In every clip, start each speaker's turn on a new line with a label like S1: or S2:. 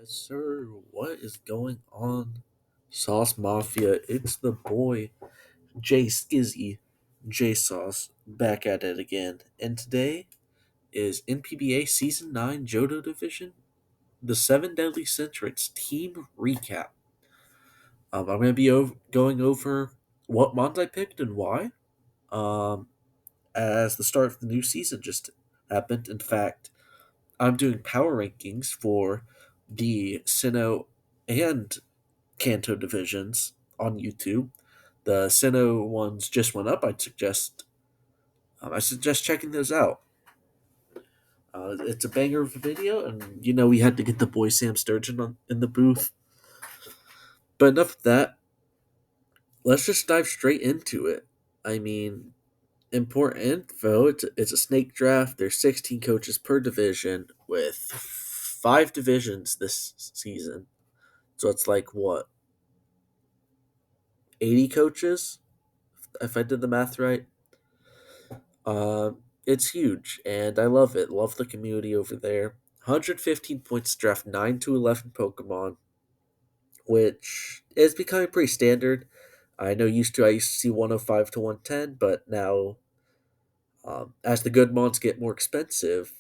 S1: Yes, sir. What is going on, Sauce Mafia? It's the boy, Jay Skizzy, J Sauce, back at it again. And today is NPBA Season 9 Johto Division, the Seven Deadly Centric's team recap. I'm going to be going over what mons I picked and why, um, as the start of the new season just happened. In fact, I'm doing power rankings for the Sinnoh and Kanto divisions on YouTube. The Sinnoh ones just went up. I suggest checking those out. It's a banger of a video, and we had to get the boy Sam Sturgeon in the booth. But enough of that. Let's just dive straight into it. I mean, important info. It's a snake draft. There's 16 coaches per division with 5 divisions this season. So it's like what, 80 coaches if I did the math right. It's huge, and I love it. Love the community over there. 115 points to draft 9 to 11 Pokemon, which is becoming pretty standard. I used to see 105 to 110, but now, as the good mons get more expensive,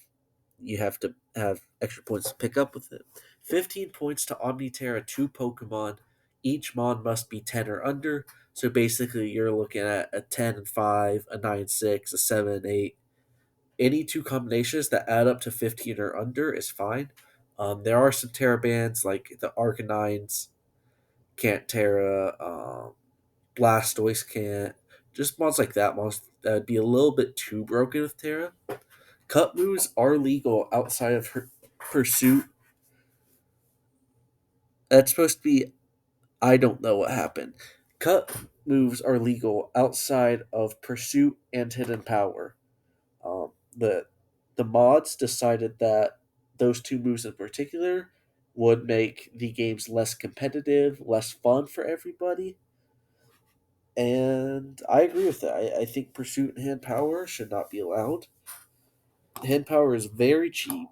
S1: you have to have extra points to pick up with it. 15 points to Omniterra 2 Pokemon. Each mon must be 10 or under. So basically, you're looking at a 10 and 5, a 9 6, a 7 and 8. Any two combinations that add up to 15 or under is fine. There are some Terra bands like the Arcanines can't Terra, Blastoise can't. Just mods like that, mods that would be a little bit too broken with Terra. Cut moves are legal outside of her pursuit. That's supposed to be. I don't know what happened. Cut moves are legal outside of pursuit and hidden power. The mods decided that those two moves in particular would make the games less competitive, less fun for everybody. And I agree with that. I think pursuit and hand power should not be allowed. Hand power is very cheap,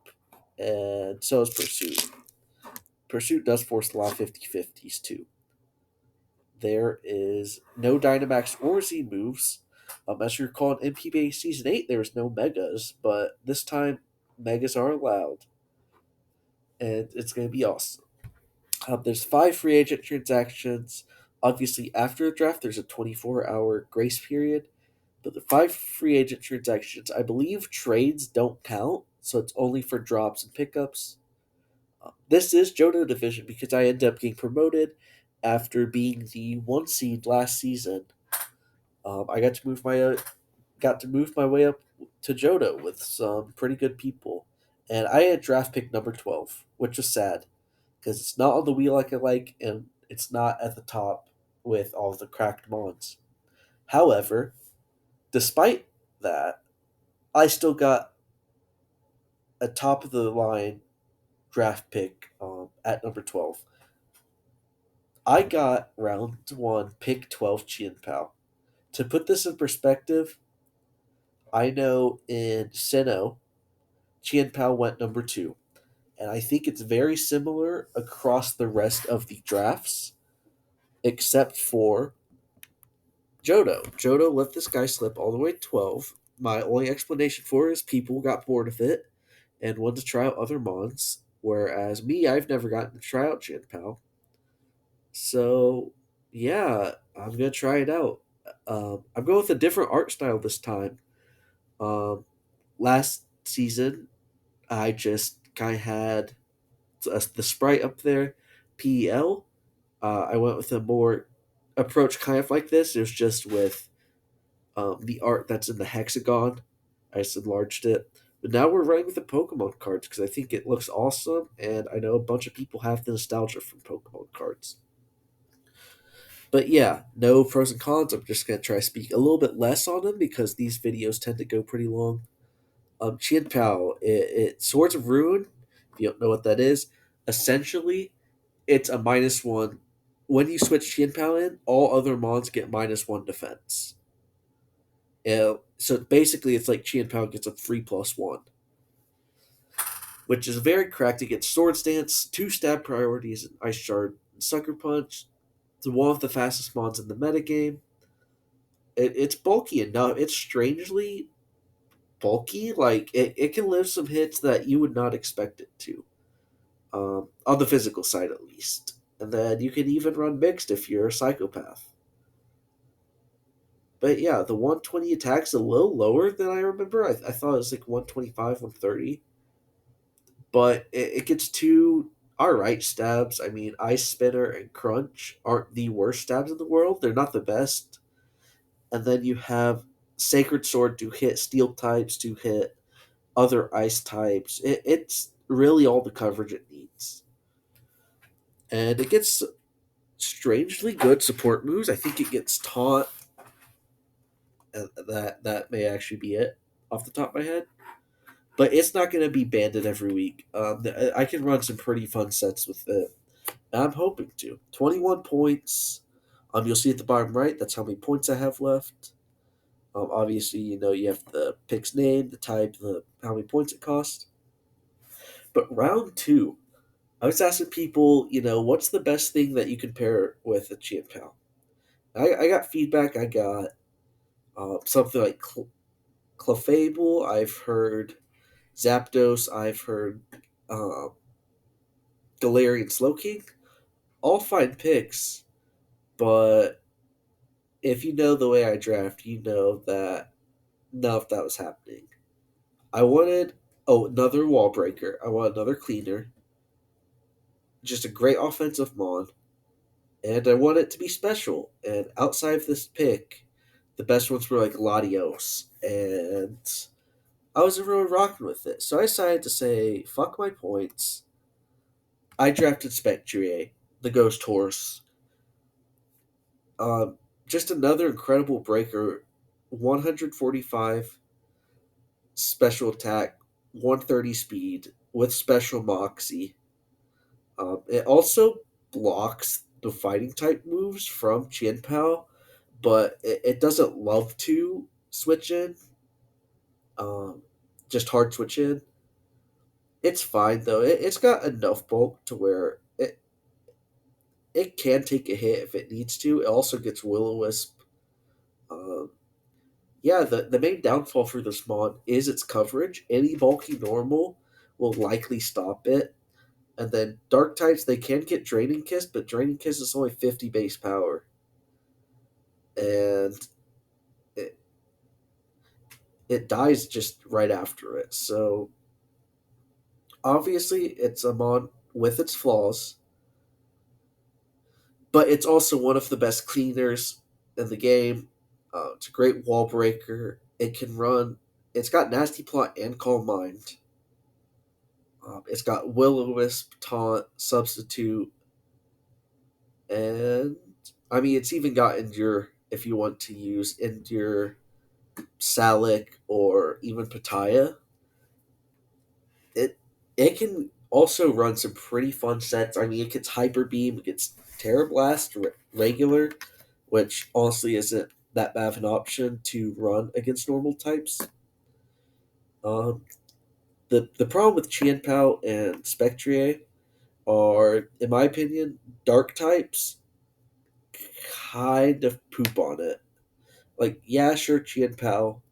S1: and so is pursuit. Pursuit does force a lot of 50/50s too. There is no Dynamax or Z moves. As you recall in NPBA Season 8, there was no Megas, but this time Megas are allowed, and it's going to be awesome. There's 5 free agent transactions. Obviously, after the draft, there's a 24-hour grace period, but the 5 free agent transactions, I believe trades don't count, so it's only for drops and pickups. This is Johto Division because I ended up getting promoted after being the 1 seed last season. I got to move my way up to Johto with some pretty good people, and I had draft pick number 12, which was sad because it's not on the wheel like I like, and it's not at the top with all the cracked mons. However, despite that, I still got a top of the line draft pick at number 12. I got round one, pick 12 Chien Pao. To put this in perspective, I know in Sinnoh, Chien Pao went number 2. And I think it's very similar across the rest of the drafts, except for Johto. Johto let this guy slip all the way to 12. My only explanation for it is people got bored of it and wanted to try out other mons, whereas me, I've never gotten to try out Chien Pao. So, yeah, I'm going to try it out. I'm going with a different art style this time. Um, Last season, I just kind of had the sprite up there, PEL. I went with a more approach kind of like this. It was just with the art that's in the hexagon. I just enlarged it. But now we're running with the Pokemon cards because I think it looks awesome, and I know a bunch of people have the nostalgia from Pokemon cards. But yeah, no pros and cons. I'm just going to try to speak a little bit less on them because these videos tend to go pretty long. Chien Pao, Swords of Ruin, if you don't know what that is, essentially it's a -1. When you switch Chien Pao in, all other mons get -1 defense. So basically, it's like Chien Pao gets a 3+1. which is very cracked. It gets Sword Stance, 2 stab priorities, and Ice Shard, and Sucker Punch. It's one of the fastest mons in the metagame. It's bulky enough. It's strangely bulky. Like it can lift some hits that you would not expect it to. On the physical side at least. And then you can even run mixed if you're a psychopath. But yeah, the 120 attack's a little lower than I remember. I thought it was like 125, 130. But it gets two alright stabs. I mean, Ice Spinner and Crunch aren't the worst stabs in the world. They're not the best. And then you have Sacred Sword to hit steel types, to hit other ice types. It's really all the coverage it needs. And it gets strangely good support moves. I think it gets taunt. That may actually be it off the top of my head. But it's not going to be banded every week. I can run some pretty fun sets with it. And I'm hoping to. 21 points. You'll see at the bottom right, that's how many points I have left. Obviously, you have the pick's name, the type, the how many points it costs. But round two, I was asking people, what's the best thing that you can pair with a CHIEN PAL? I got feedback. I got something like Clefable. I've heard Zapdos. I've heard um, Galarian Slowking. All fine picks, but if you know the way I draft, you know that none of that was happening. I wanted another wall breaker. I want another cleaner. Just a great offensive mon, and I want it to be special. And outside of this pick, the best ones were like Latios, and I wasn't really rocking with it. So I decided to say, fuck my points. I drafted Spectrier, the Ghost Horse. Um, just another incredible breaker. 145 special attack, 130 speed with special Moxie. It also blocks the fighting type moves from Chien Pao, but it doesn't love to switch in. Um, just hard switch in. It's fine though. It's got enough bulk to where it can take a hit if it needs to. It also gets Will-O-Wisp. Um, yeah, the main downfall for this mod is its coverage. Any bulky normal will likely stop it. And then Dark types, they can get Draining Kiss, but Draining Kiss is only 50 base power. And it, it dies just right after it. So obviously it's a mod with its flaws, but it's also one of the best cleaners in the game. It's a great wall breaker. It can run. It's got Nasty Plot and Calm Mind. It's got Will-O-Wisp, Taunt, Substitute, and I mean it's even got Endure if you want to use Endure, Salic, or even Pataya. It it can also run some pretty fun sets. I mean, it gets Hyper Beam, it gets Terra Blast regular, which honestly isn't that bad of an option to run against normal types. Um, the problem with Chien Pao and Spectrier are, in my opinion, dark types kind of poop on it. Like, yeah, sure, Chien Pao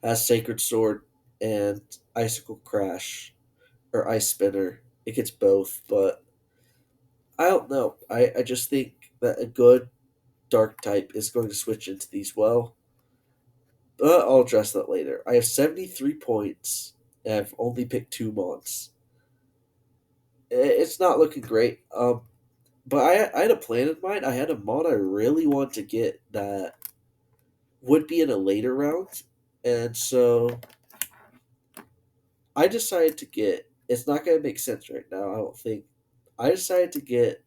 S1: has Sacred Sword and Icicle Crash or Ice Spinner. It gets both, but I don't know. I just think that a good dark type is going to switch into these well. But I'll address that later. I have 73 points, and I've only picked 2 mons. It's not looking great. But I had a plan in mind. I had a mod I really want to get that would be in a later round. And so I decided to get. It's not going to make sense right now, I don't think. I decided to get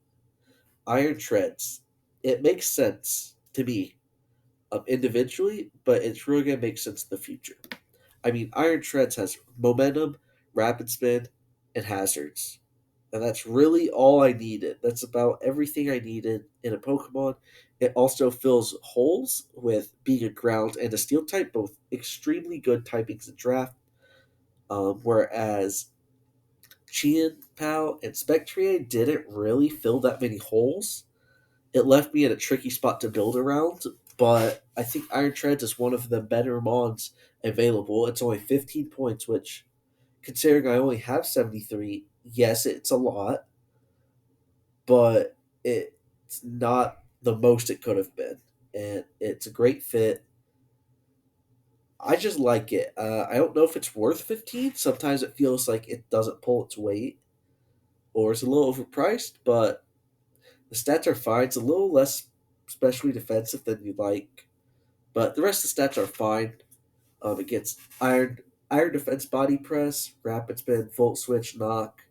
S1: Iron Treads. It makes sense to me individually, but it's really going to make sense in the future. I mean, Iron Treads has momentum, rapid spin, and hazards. And that's really all I needed. That's about everything I needed in a Pokemon. It also fills holes with being a ground and a steel type, both extremely good typings in draft. Whereas CHIEN, PAO, and Spectrier didn't really fill that many holes. It left me in a tricky spot to build around, but I think Iron Treads is one of the better mons available. It's only 15 points, which, considering I only have 73, yes, it's a lot, but it's not the most it could have been. And it's a great fit. I just like it. I don't know if it's worth 15. Sometimes it feels like it doesn't pull its weight or it's a little overpriced, but the stats are fine. It's a little less especially defensive than you like, but the rest of the stats are fine. It gets iron defense, body press, rapid spin, volt switch, knock,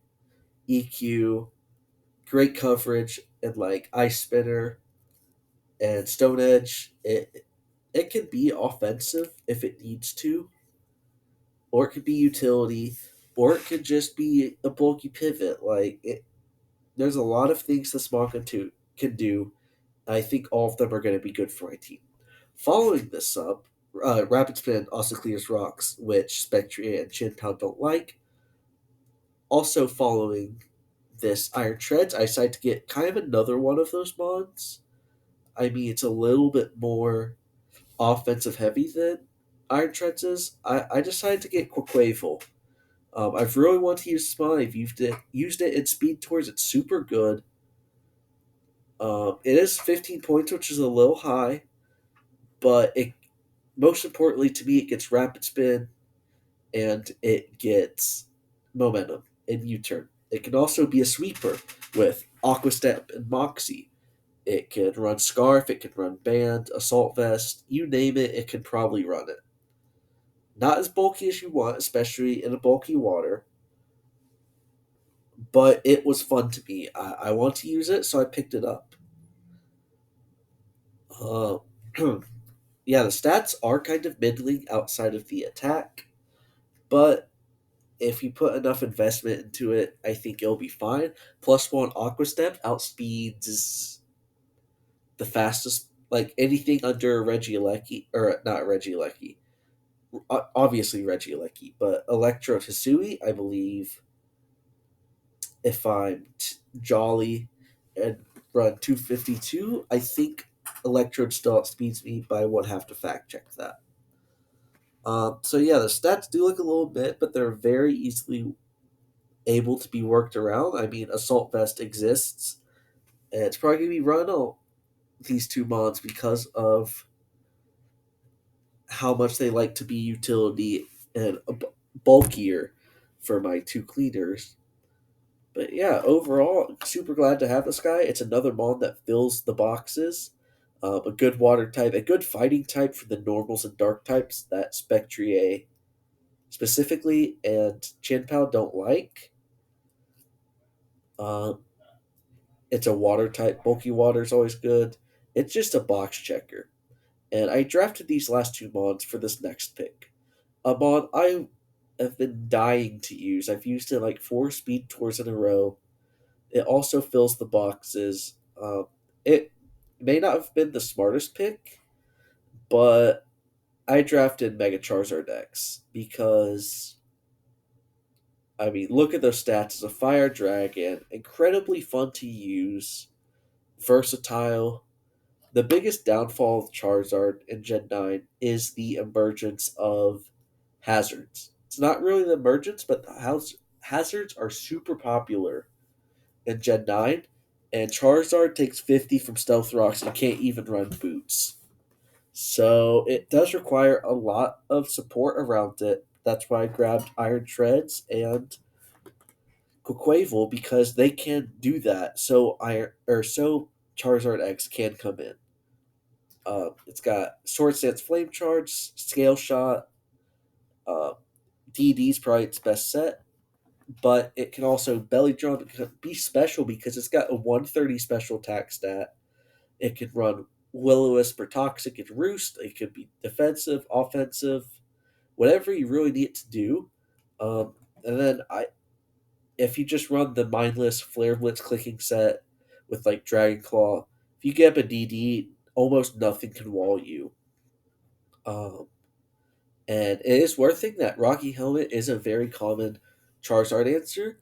S1: EQ, great coverage, and like ice spinner and stone edge. It can be offensive if it needs to, or it could be utility, or it could just be a bulky pivot. There's a lot of things this mod can do. I think all of them are going to be good for my team. Following this up, Rapid Spin also clears rocks, which Spectre and Chin Pound don't like. Also following this Iron Treads, I decided to get kind of another one of those mods. I mean, it's a little bit more offensive heavy than Iron Treads is. I decided to get Quaquavel. I've really wanted to use this mod. I've used it in Speed Tours. It's super good. It is 15 points, which is a little high, but it most importantly to me, it gets rapid spin and it gets momentum and U turn. It can also be a sweeper with Aqua Step and Moxie. It can run Scarf, it can run Band, Assault Vest, you name it, it can probably run it. Not as bulky as you want, especially in a bulky water, but it was fun to me. I want to use it, so I picked it up. Uh, yeah, the stats are kind of middling outside of the attack, but if you put enough investment into it, I think it'll be fine. Plus one Aqua Step outspeeds the fastest, like anything under Regieleki, or not Regieleki, obviously Regieleki, but Electro Hisui, I believe, if I'm jolly and run 252, I think Electrode still outspeeds me, but I would have to fact check that. So yeah, the stats do look a little bit, but they're very easily able to be worked around. I mean, Assault Vest exists, and it's probably going to be run on these two mods because of how much they like to be utility and bulkier for my two cleaners. But yeah, overall, super glad to have this guy. It's another mod that fills the boxes. A good water type, a good fighting type for the normals and dark types that Spectrier specifically and Chinpao don't like. Um, it's a water type. Bulky water is always good. It's just a box checker. And I drafted these last two mods for this next pick. A mod I have been dying to use. I've used it like 4 speed tours in a row. It also fills the boxes. It may not have been the smartest pick, but I drafted Mega Charizard X because, I mean, look at those stats. As a fire dragon, incredibly fun to use, versatile. The biggest downfall of Charizard in Gen 9 is the emergence of hazards. It's not really the emergence, but hazards are super popular in Gen 9, and Charizard takes 50 from Stealth Rocks and can't even run Boots. So it does require a lot of support around it. That's why I grabbed Iron Treads and Quaquavel because they can do that. So Charizard X can come in. It's got Sword Stance Flame Charge, Scale Shot. Uh, DD's probably its best set, but it can also Belly Drum. It can be special because it's got a 130 special attack stat. It can run Will-O-Wisp or Toxic and Roost. It could be defensive, offensive, whatever you really need it to do. And then if you just run the mindless Flare Blitz clicking set with like Dragon Claw, if you get up a DD, almost nothing can wall you. Um, and it is worth it that Rocky Helmet is a very common Charizard answer.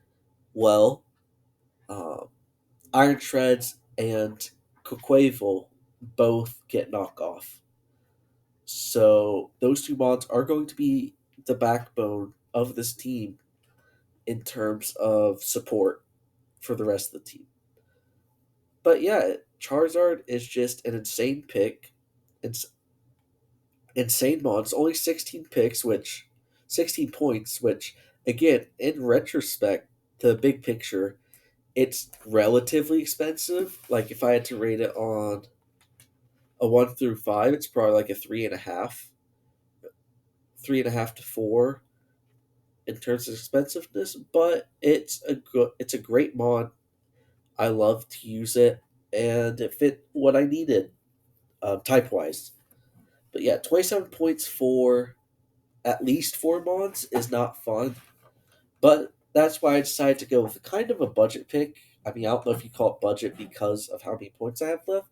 S1: Well, um, Iron Shreds and Coquavel both get knockoff. So those two mods are going to be the backbone of this team in terms of support for the rest of the team. But yeah, Charizard is just an insane pick. It's insane mod. It's only 16 picks, which 16 points, which again, in retrospect, the big picture, it's relatively expensive. Like if I had to rate it on a 1 through 5, it's probably like a 3.5, 3.5 to 4 in terms of expensiveness. But it's a great mod. I love to use it, and it fit what I needed, type wise. But yeah, 27 points for at least 4 mods is not fun. But that's why I decided to go with kind of a budget pick. I mean, I don't know if you call it budget because of how many points I have left,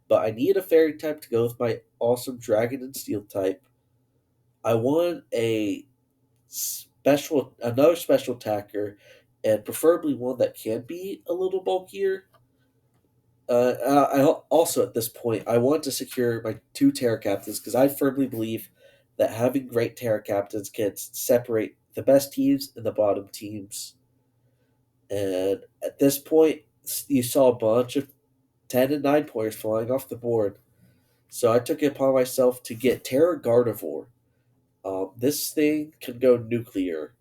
S1: but I need a fairy type to go with my awesome dragon and steel type. I want another special attacker, and preferably one that can be a little bulkier. Also at this point I want to secure my two Terra captains because I firmly believe that having great Terra captains can separate the best teams and the bottom teams. And at this point, you saw a bunch of 10 and 9 pointers flying off the board. So I took it upon myself to get Terra Gardevoir. This thing can go nuclear.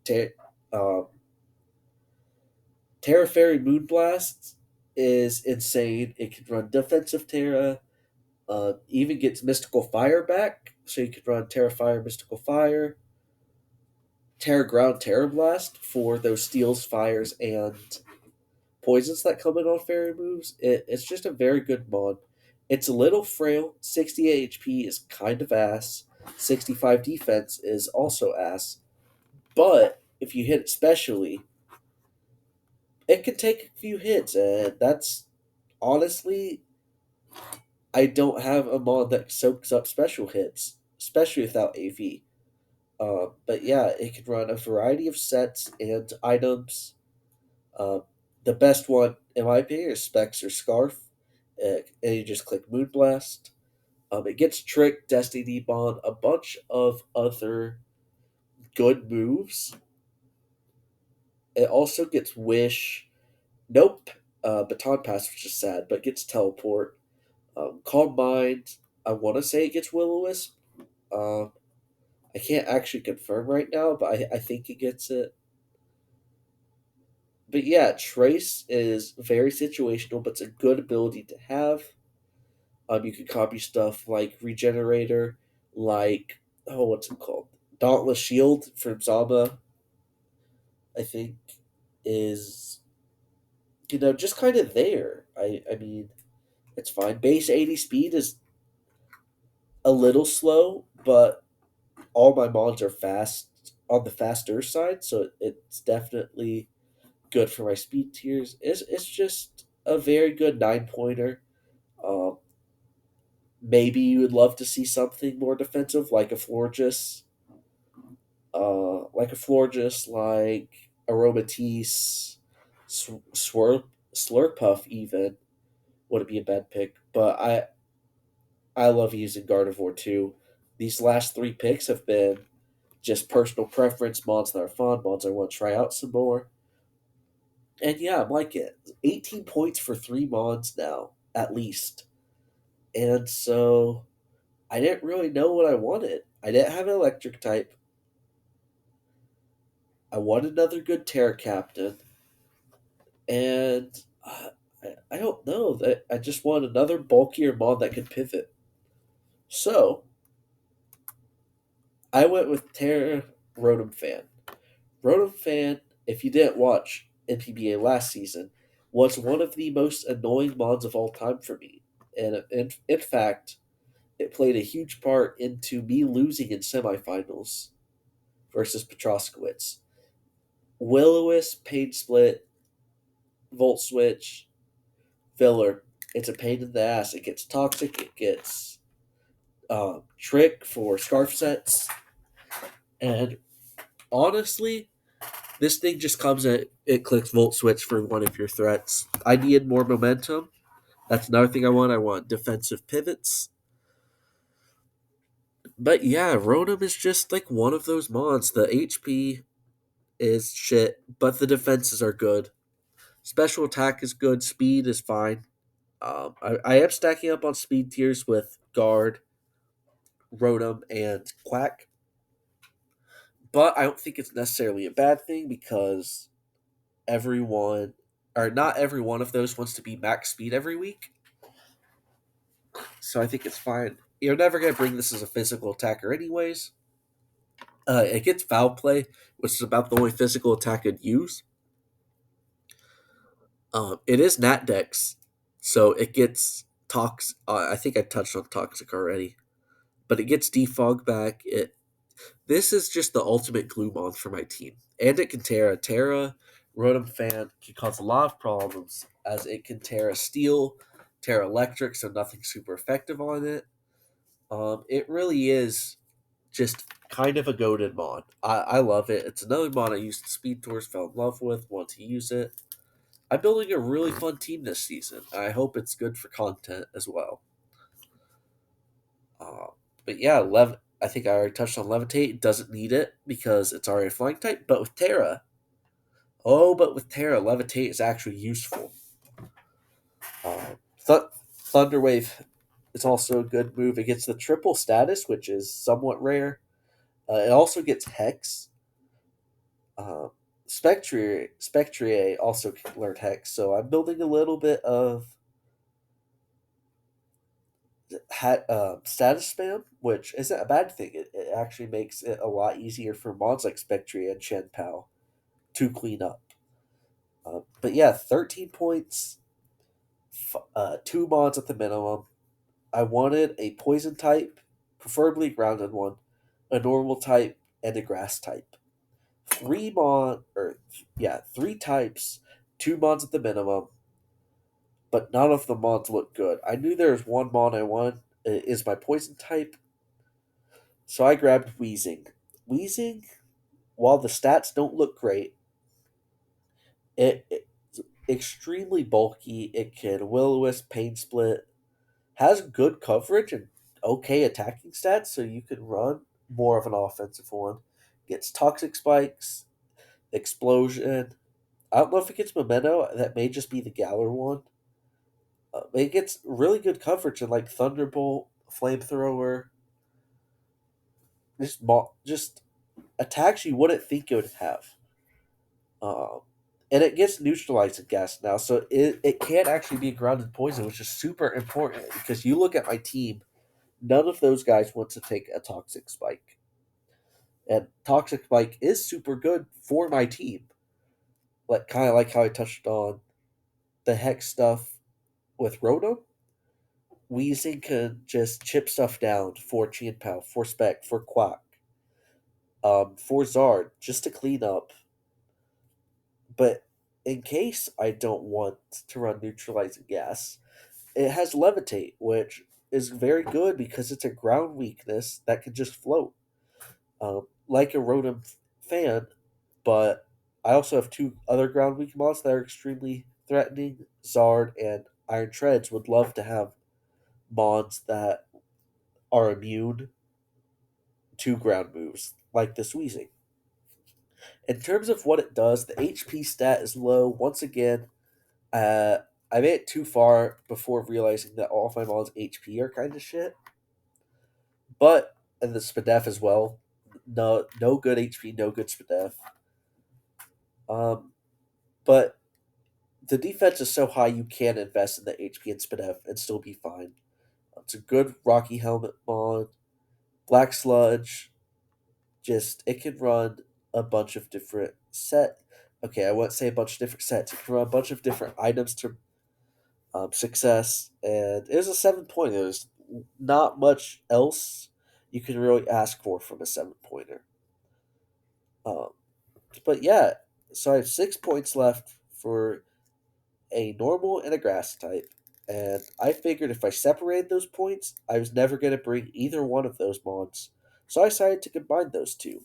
S1: Ter- um, Terra Fairy Moonblast is insane. It can run defensive Terra, even gets Mystical Fire back, so you can run Terra Fire, Mystical Fire, Terra Ground, Terra Blast for those steals, fires, and poisons that come in on fairy moves. It's just a very good mod. It's a little frail. 68 HP is kind of ass. 65 defense is also ass. But if you hit it specially, it can take a few hits, and that's honestly, I don't have a mod that soaks up special hits, especially without AV. But yeah, it can run a variety of sets and items. Um, the best one, in my opinion, is Specs or Scarf. And you just click Moonblast. It gets Trick, Destiny Bond, a bunch of other good moves. It also gets Wish. Nope. Baton Pass, which is sad, but gets Teleport. Calm Mind. I want to say it gets Will-O-Wisp. Um, I can't actually confirm right now, but I think it gets it. But yeah, Trace is very situational, but it's a good ability to have. You can copy stuff like Regenerator, like what's it called? Dauntless Shield from Zama, I think, is just kind of there. I mean, it's fine. Base 80 speed is a little slow, but all my mods are fast on the faster side, so it's definitely good for my speed tiers. It's just a very good 9 pointer. Um, Maybe you would love to see something more defensive, like a Florges, like Aromatisse, Slurpuff. Even would it be a bad pick? But I love using Gardevoir too. These last 3 picks have been just personal preference mods that are fun, mods I want to try out some more. And yeah, I'm like it. 18 points for 3 mods now, at least. And so I didn't really know what I wanted. I didn't have an electric type. I want another good Terra Captain. And I don't know. That I just want another bulkier mod that could pivot. So I went with Terra Rotom Fan. Rotom Fan, if you didn't watch NPBA last season, was one of the most annoying mods of all time for me. And in fact, it played a huge part into me losing in semifinals versus Petroskowitz. Will-O-Wisp, Pain Split, Volt Switch, Filler. It's a pain in the ass. It gets toxic. It gets Trick for Scarf sets. And honestly, this thing just comes it clicks Volt Switch for one of your threats. I needed more momentum. That's another thing I want. I want defensive pivots. But yeah, Rotom is just like one of those mods. The HP is shit, but the defenses are good. Special attack is good. Speed is fine. I am stacking up on speed tiers with Guard, Rotom, and Quack, but I don't think it's necessarily a bad thing because everyone, or not every one of those wants to be max speed every week. So I think it's fine. You're never going to bring this as a physical attacker, anyways. It gets Foul Play, which is about the only physical attack I'd use. It is Nat Dex, so it gets Tox. I think I touched on Toxic already, but it gets Defog back. This is just the ultimate glue mod for my team. And it can Terra Rotom Fan can cause a lot of problems as it can Terra Steel, Terra Electric, so nothing super effective on it. It really is just kind of a goated mod. I love it. It's another mod I used Speed Tours, fell in love with, want to use it. I'm building a really fun team this season. I hope it's good for content as well. Uh, but yeah, I think I already touched on Levitate. It doesn't need it because it's already a flying type. But with Terra, Levitate is actually useful. Thunderwave is also a good move. It gets the triple status, which is somewhat rare. It also gets Hex. Uh, Spectrier also can learn Hex, so I'm building a little bit of status spam, which isn't a bad thing. It actually makes it a lot easier for mods like Spectre and Chen Pao to clean up. But yeah, 13 points, two mods at the minimum. I wanted a poison type, preferably grounded one, a normal type, and a grass type. Three types, two mods at the minimum, but none of the mods look good. I knew there was one mod I wanted is my poison type, so I grabbed Wheezing. Wheezing, while the stats don't look great, it's extremely bulky. It can Will-O-Wisp, Pain Split, has good coverage and okay attacking stats, so you can run more of an offensive one. Gets Toxic Spikes, Explosion. I don't know if it gets Memento. That may just be the Galar one. It gets really good coverage in like Thunderbolt, Flamethrower. Just attacks you wouldn't think it would have. Um, and it gets neutralizing gas now, so it can't actually be grounded poison, which is super important because you look at my team, none of those guys want to take a toxic spike. And toxic spike is super good for my team. Like kind of like how I touched on the hex stuff with Rotom. Weezing can just chip stuff down for Chien Pao, for Spec, for Quack, for Zard, just to clean up. But in case I don't want to run neutralizing gas, it has Levitate, which is very good because it's a ground weakness that can just float, like a Rotom fan. But I also have two other ground weak mods that are extremely threatening. Zard and Iron Treads would love to have mods that are immune to ground moves, like the Squeezing. In terms of what it does, the HP stat is low. Once again, I made it too far before realizing that all of my mods' HP are kind of shit. But, and the Spadef as well. No good HP, no good Spadef. Um, but the defense is so high you can invest in the HP and Spadef and still be fine. It's a good Rocky Helmet mod. Black Sludge, just it can run a bunch of different set. Okay, I won't say a bunch of different sets. It can run a bunch of different items to success, and it was a 7 point. There's not much else you can really ask for from a 7 pointer. Um, but yeah, so I have 6 points left for a normal and a grass type. And I figured if I separated those points, I was never going to bring either one of those mods. So I decided to combine those two.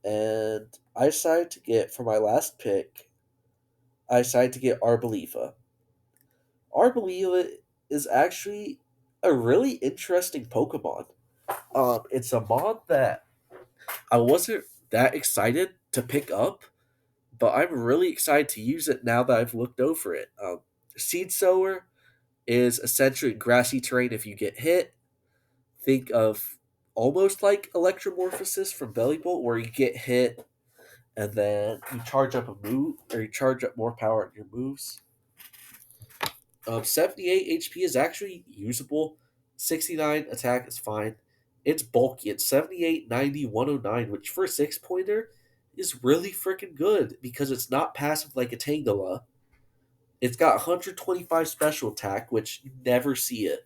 S1: And I decided to get, for my last pick, I decided to get Arboliva. Arboliva is actually a really interesting Pokemon. It's a mod that I wasn't that excited to pick up, but I'm really excited to use it now that I've looked over it. Seed Sower is essentially grassy terrain if you get hit. Think of almost like Electromorphosis from Belly Bolt, where you get hit and then you charge up a move, or you charge up more power in your moves. 78 HP is actually usable. 69 attack is fine. It's bulky. It's 78, 90, 109, which for a 6 pointer is really freaking good because it's not passive like a Tangela. It's got 125 special attack, which you never see it.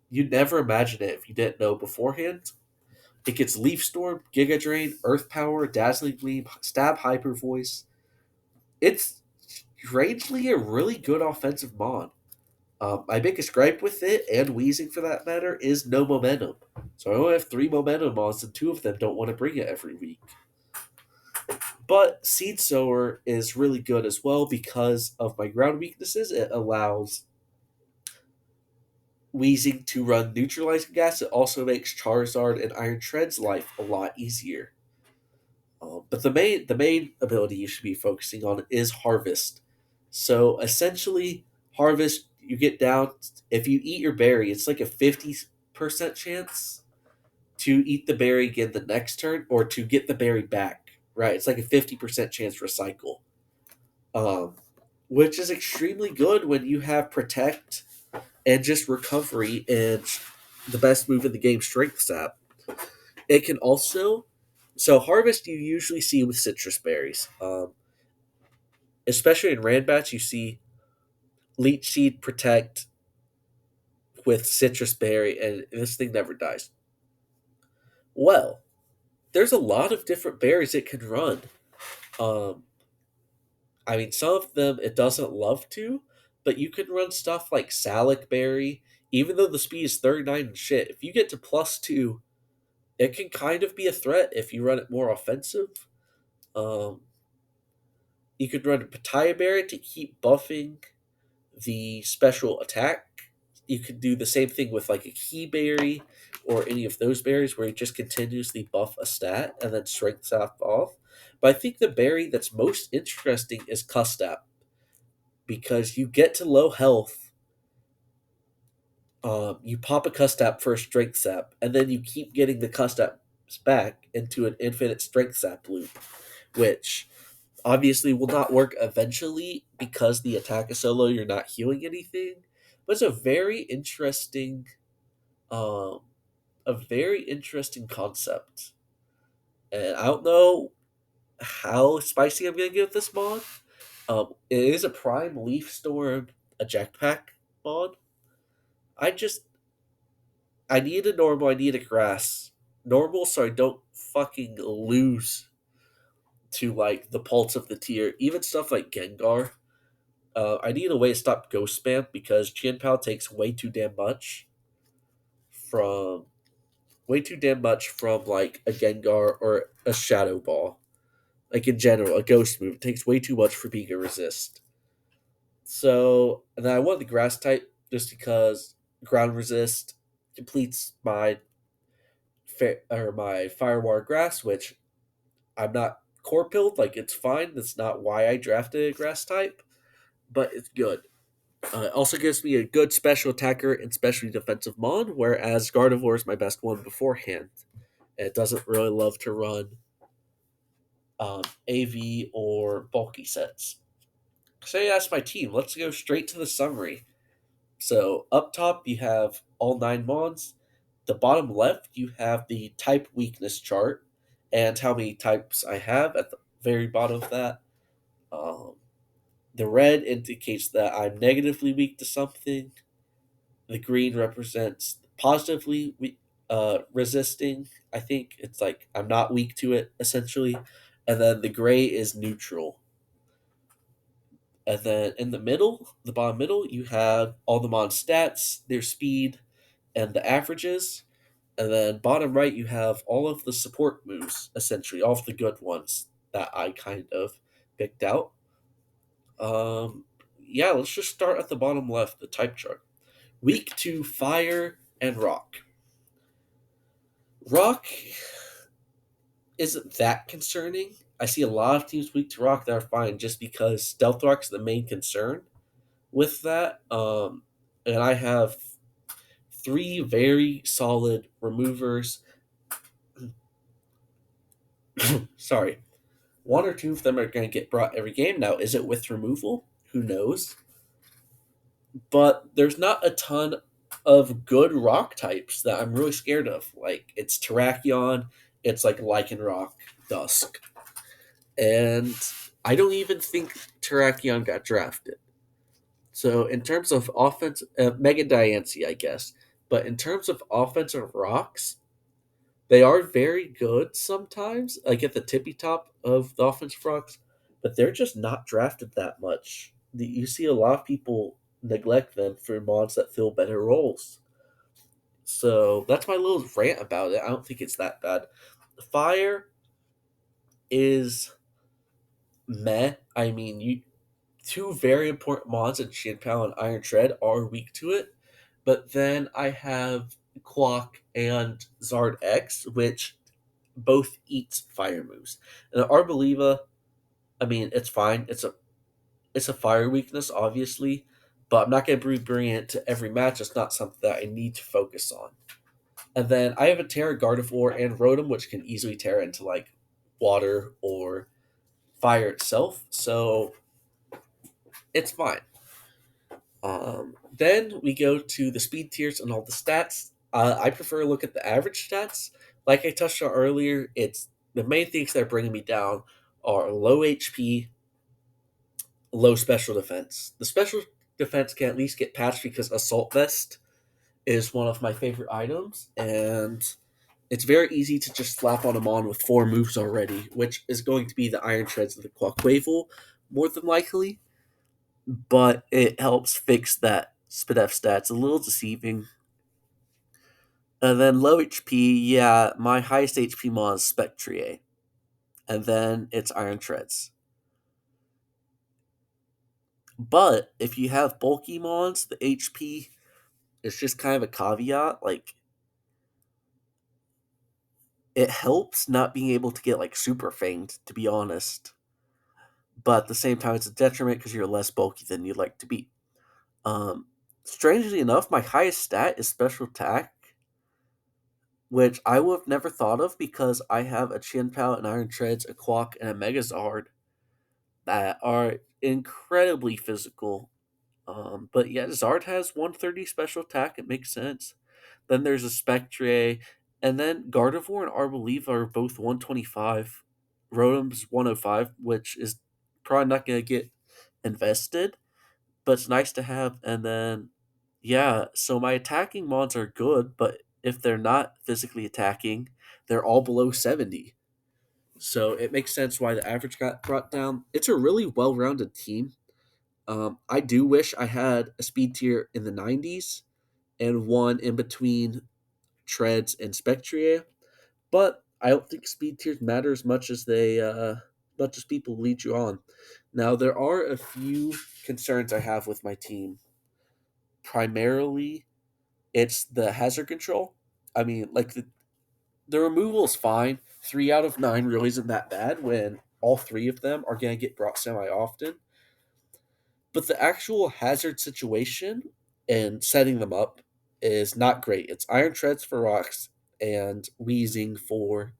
S1: You'd never imagine it if you didn't know beforehand. It gets Leaf Storm, Giga Drain, Earth Power, Dazzling Gleam, Stab Hyper Voice. It's strangely a really good offensive mod. My biggest gripe with it, and Wheezing for that matter, is no momentum. So I only have 3 momentum mods, and 2 of them don't want to bring it every week. But Seed Sower is really good as well because of my ground weaknesses. It allows Wheezing to run neutralizing gas. It also makes Charizard and Iron Tread's life a lot easier. But the main ability you should be focusing on is Harvest. So essentially, Harvest, you get down, if you eat your berry, it's like a 50% chance to eat the berry again the next turn, or to get the berry back. Right? It's like a 50% chance recycle. Um, which is extremely good when you have Protect and just Recovery and the best move in the game, Strength Sap. It can also, so Harvest you usually see with citrus berries. Especially in Ranbats, you see Leech Seed Protect with Citrus Berry, and this thing never dies. Well, there's a lot of different berries it can run. Um, I mean, some of them it doesn't love to, but you can run stuff like Salic Berry. Even though the speed is 39 and shit, if you get to +2, it can kind of be a threat if you run it more offensive. Um, you could run a Pataya Berry to keep buffing the special attack. You could do the same thing with like a key berry or any of those berries where you just continuously buff a stat and then strength sap off. But I think the berry that's most interesting is Custap because you get to low health, you pop a Custap for a strength sap, and then you keep getting the Custaps back into an infinite strength sap loop, which obviously will not work eventually because the attack is so low you're not healing anything. But it's um, a very interesting concept. And I don't know how spicy I'm gonna get with this mod. It is a Prime Leaf Storm eject pack mod. I just I need a normal, I need a grass. Normal so I don't fucking lose to like the pulse of the tier. Even stuff like Gengar. I need a way to stop ghost spam because Chien Pao takes from way too damn much from like a Gengar or a Shadow Ball. Like in general, a ghost move takes way too much for being a resist. So, and then I want the grass type just because ground resist completes my Firewire grass, which I'm not core pilled. Like it's fine. That's not why I drafted a grass type, but it's good. It also gives me a good special attacker and specially defensive mod, whereas Gardevoir is my best one beforehand. It doesn't really love to run AV or bulky sets. So yeah, that's my team. Let's go straight to the summary. So up top you have all 9 mods. The bottom left you have the type weakness chart and how many types I have at the very bottom of that. Um, the red indicates that I'm negatively weak to something. The green represents positively resisting. I think it's like I'm not weak to it essentially, and then the gray is neutral. And then in the middle, the bottom middle, you have all the mod stats, their speed, and the averages. And then bottom right, you have all of the support moves, essentially, all of the good ones that I kind of picked out. Um, yeah, let's just start at the bottom left, the type chart. Weak to fire and rock. Rock isn't that concerning. I see a lot of teams weak to rock that are fine just because stealth rock's the main concern with that. And I have three very solid removers. Sorry, one or two of them are going to get brought every game. Now, is it with removal? Who knows? But there's not a ton of good rock types that I'm really scared of. Like, it's Terrakion, it's like Lycanroc, Dusk. And I don't even think Terrakion got drafted. So, in terms of offense, Mega Diancie, I guess. But in terms of offensive rocks, they are very good sometimes, like at the tippy top of the offensive rocks, but they're just not drafted that much. You see a lot of people neglect them for mods that fill better roles. So that's my little rant about it. I don't think it's that bad. Fire is meh. I mean, you two very important mods in Shin Pao and Iron Tread are weak to it. But then I have Quack and Zard X, which both eats fire moves. And Arboliva, I mean, it's fine. It's a fire weakness, obviously, but I'm not going to bring it to every match. It's not something that I need to focus on. And then I have a Terra Gardevoir and Rotom, which can easily tear into like water or fire itself, so it's fine. Then we go to the speed tiers and all the stats. I prefer to look at the average stats. Like I touched on earlier, it's the main things that are bringing me down are low HP, low special defense. The special defense can at least get patched because Assault Vest is one of my favorite items, and it's very easy to just slap on them on with four moves already, which is going to be the Iron Treads of the Quaquaval, more than likely. But it helps fix that SPDF stats. A little deceiving. And then low HP, yeah, my highest HP mod is Spectrier. And then it's Iron Treads. But if you have bulky mons, the HP is just kind of a caveat. Like, it helps not being able to get, like, super fanged, to be honest. But at the same time, it's a detriment because you're less bulky than you'd like to be. Strangely enough, my highest stat is Special Attack, which I would have never thought of because I have a Chien Pao, an Iron Treads, a Quack, and a Megazard that are incredibly physical. But yeah, Zard has 130 special attack. It makes sense. Then there's a Spectre, and then Gardevoir and Arboliva are both 125. Rotom's 105, which is probably not going to get invested, but it's nice to have. And then, yeah, so my attacking mods are good, but if they're not physically attacking, they're all below 70. So it makes sense why the average got brought down. It's a really well rounded team. I do wish I had a speed tier in the 90s and one in between Treads and Spectrier, but I don't think speed tiers matter as much as people lead you on. Now there are a few concerns I have with my team. Primarily, it's the hazard control. I mean, like the removal is fine. 3 out of 9 really isn't that bad when all three of them are going to get brought semi often. But the actual hazard situation and setting them up is not great. It's Iron Treads for rocks and Wheezing for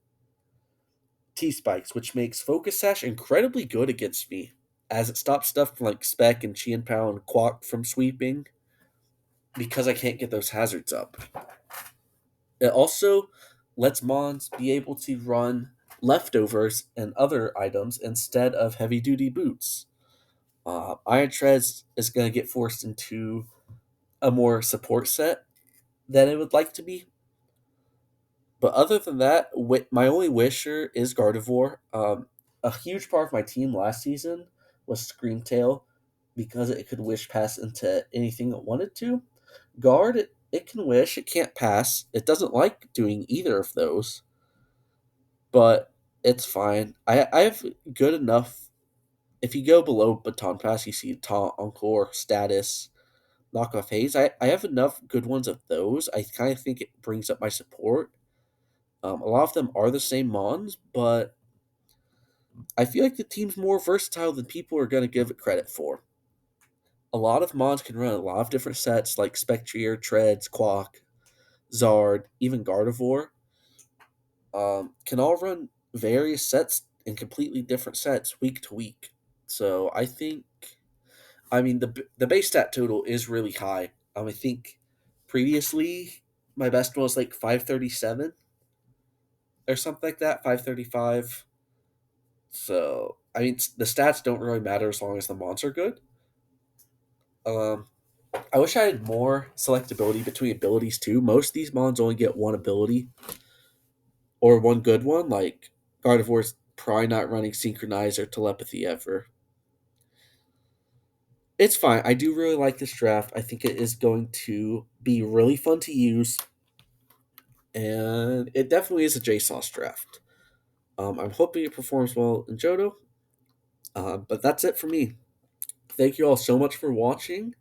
S1: T Spikes, which makes Focus Sash incredibly good against me, as it stops stuff like Spec and Chien Pao and Quack from sweeping because I can't get those hazards up. It also lets Mons be able to run leftovers and other items instead of heavy duty boots. Iron Treads is going to get forced into a more support set than it would like to be. But other than that, my only wisher is Gardevoir. A huge part of my team last season was Screamtail because it could wish pass into anything it wanted to. Guard, it can wish, it can't pass. It doesn't like doing either of those, but it's fine. I have good enough if you go below Baton Pass, you see Taunt, Encore, Status, Knockoff Haze. I have enough good ones of those. I kind of think it brings up my support. A lot of them are the same mons, but I feel like the team's more versatile than people are going to give it credit for. A lot of mons can run a lot of different sets like Spectrier, Treads, Quack, Zard, even Gardevoir. Can all run various sets in completely different sets week to week. So I think, I mean, the base stat total is really high. I think previously my best one was like 537 or something like that, 535. So I mean, the stats don't really matter as long as the mons are good. Um, I wish I had more selectability between abilities too. Most of these mons only get one ability or one good one. Like Gardevoir's probably not running Synchronize or Telepathy ever. It's fine. I do really like this draft. I think it is going to be really fun to use, and it definitely is a JSauce draft. I'm hoping it performs well in Johto, but that's it for me. Thank you all so much for watching,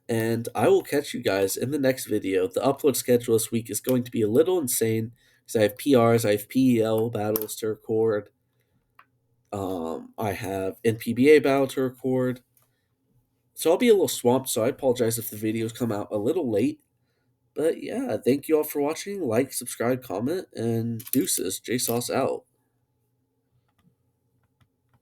S1: and I will catch you guys in the next video. The upload schedule this week is going to be a little insane because I have PRs, I have PEL battles to record, I have NPBA battle to record, so I'll be a little swamped. So I apologize if the videos come out a little late. But yeah, thank you all for watching. Like, subscribe, comment, and deuces. JSauce out.